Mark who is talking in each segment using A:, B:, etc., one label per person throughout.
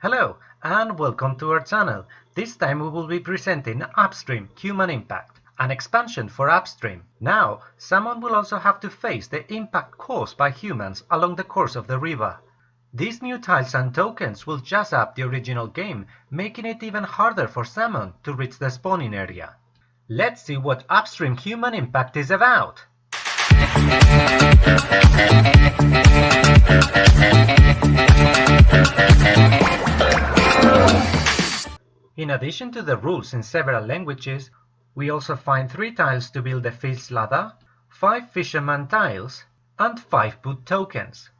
A: Hello and welcome to our channel. This time we will be presenting Upstream Human Impact, an expansion for Upstream. Now, someone will also have to face the impact caused by humans along the course of the river. These new tiles and tokens will jazz up the original game, making it even harder for salmon to reach the spawning area. Let's see what Upstream Human Impact is about! In addition to the rules in several languages, we also find 3 tiles to build the fish ladder, 5 fisherman tiles, and 5 boot tokens.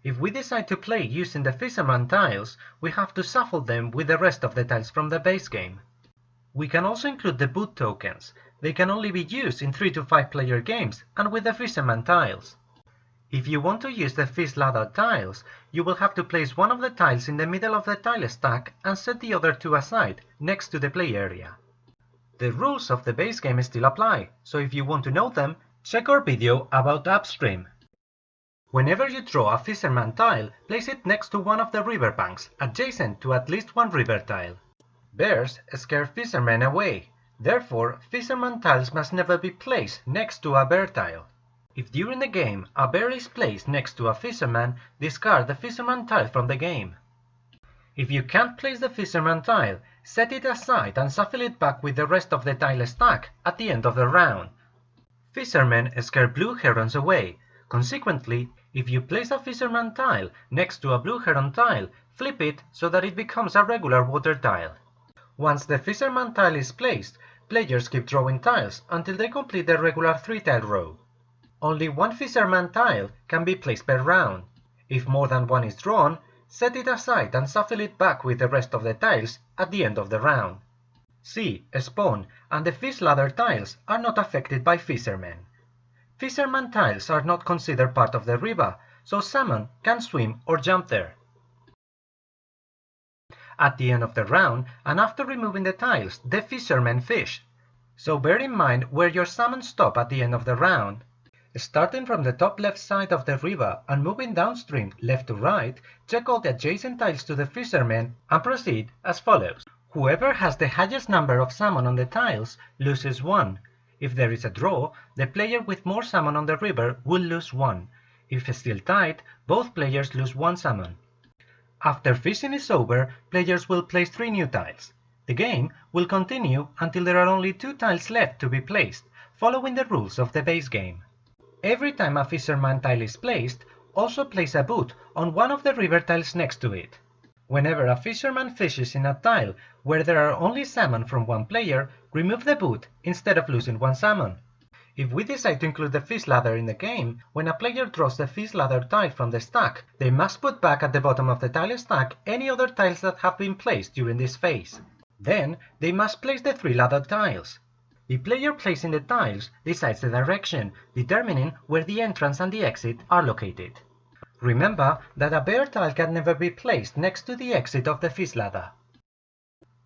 A: If we decide to play using the fisherman tiles, we have to shuffle them with the rest of the tiles from the base game. We can also include the boot tokens. They can only be used in 3 to 5 player games and with the fisherman tiles. If you want to use the fish ladder tiles, you will have to place one of the tiles in the middle of the tile stack and set the other 2 aside, next to the play area. The rules of the base game still apply, so if you want to know them, check our video about Upstream. Whenever you draw a fisherman tile, place it next to one of the river banks, adjacent to at least one river tile. Bears scare fishermen away, therefore fisherman tiles must never be placed next to a bear tile. If during the game a bear is placed next to a fisherman, discard the fisherman tile from the game. If you can't place the fisherman tile, set it aside and shuffle it back with the rest of the tile stack at the end of the round. Fishermen scare blue herons away. Consequently, if you place a fisherman tile next to a blue heron tile, flip it so that it becomes a regular water tile. Once the fisherman tile is placed, players keep drawing tiles until they complete the regular 3-tile row. Only one fisherman tile can be placed per round. If more than one is drawn, set it aside and shuffle it back with the rest of the tiles at the end of the round. Sea, spawn, and the fish ladder tiles are not affected by fishermen. Fisherman tiles are not considered part of the river, so salmon can swim or jump there. At the end of the round, and after removing the tiles, the fishermen fish. So bear in mind where your salmon stop at the end of the round. Starting from the top left side of the river and moving downstream left to right, check all the adjacent tiles to the fishermen and proceed as follows. Whoever has the highest number of salmon on the tiles loses 1. If there is a draw, the player with more salmon on the river will lose 1. If still tied, both players lose 1 salmon. After fishing is over, players will place 3 new tiles. The game will continue until there are only 2 tiles left to be placed, following the rules of the base game. Every time a fisherman tile is placed, also place a boot on one of the river tiles next to it. Whenever a fisherman fishes in a tile where there are only salmon from one player, remove the boot instead of losing 1 salmon. If we decide to include the fish ladder in the game, when a player draws the fish ladder tile from the stack, they must put back at the bottom of the tile stack any other tiles that have been placed during this phase. Then, they must place the 3 ladder tiles. The player placing the tiles decides the direction, determining where the entrance and the exit are located. Remember that a bear tile can never be placed next to the exit of the fish ladder.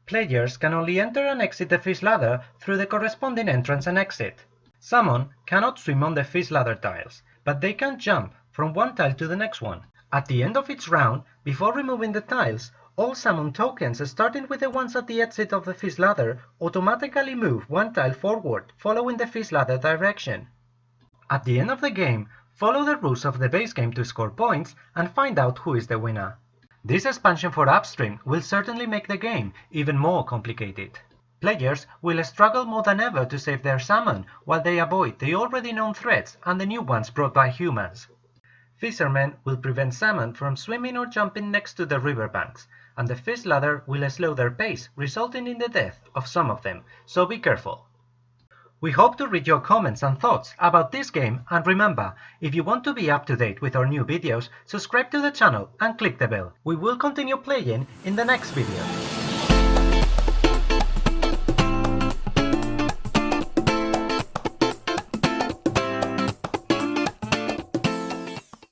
A: Players can only enter and exit the fish ladder through the corresponding entrance and exit. Salmon cannot swim on the fish ladder tiles, but they can jump from one tile to the next one. At the end of each round, before removing the tiles, all salmon tokens, starting with the ones at the exit of the fish ladder, automatically move 1 tile forward, following the fish ladder direction. At the end of the game, follow the rules of the base game to score points and find out who is the winner. This expansion for Upstream will certainly make the game even more complicated. Players will struggle more than ever to save their salmon while they avoid the already known threats and the new ones brought by humans. Fishermen will prevent salmon from swimming or jumping next to the riverbanks, and the fish ladder will slow their pace, resulting in the death of some of them, so be careful. We hope to read your comments and thoughts about this game, and remember, if you want to be up to date with our new videos, subscribe to the channel and click the bell. We will continue playing in the next video.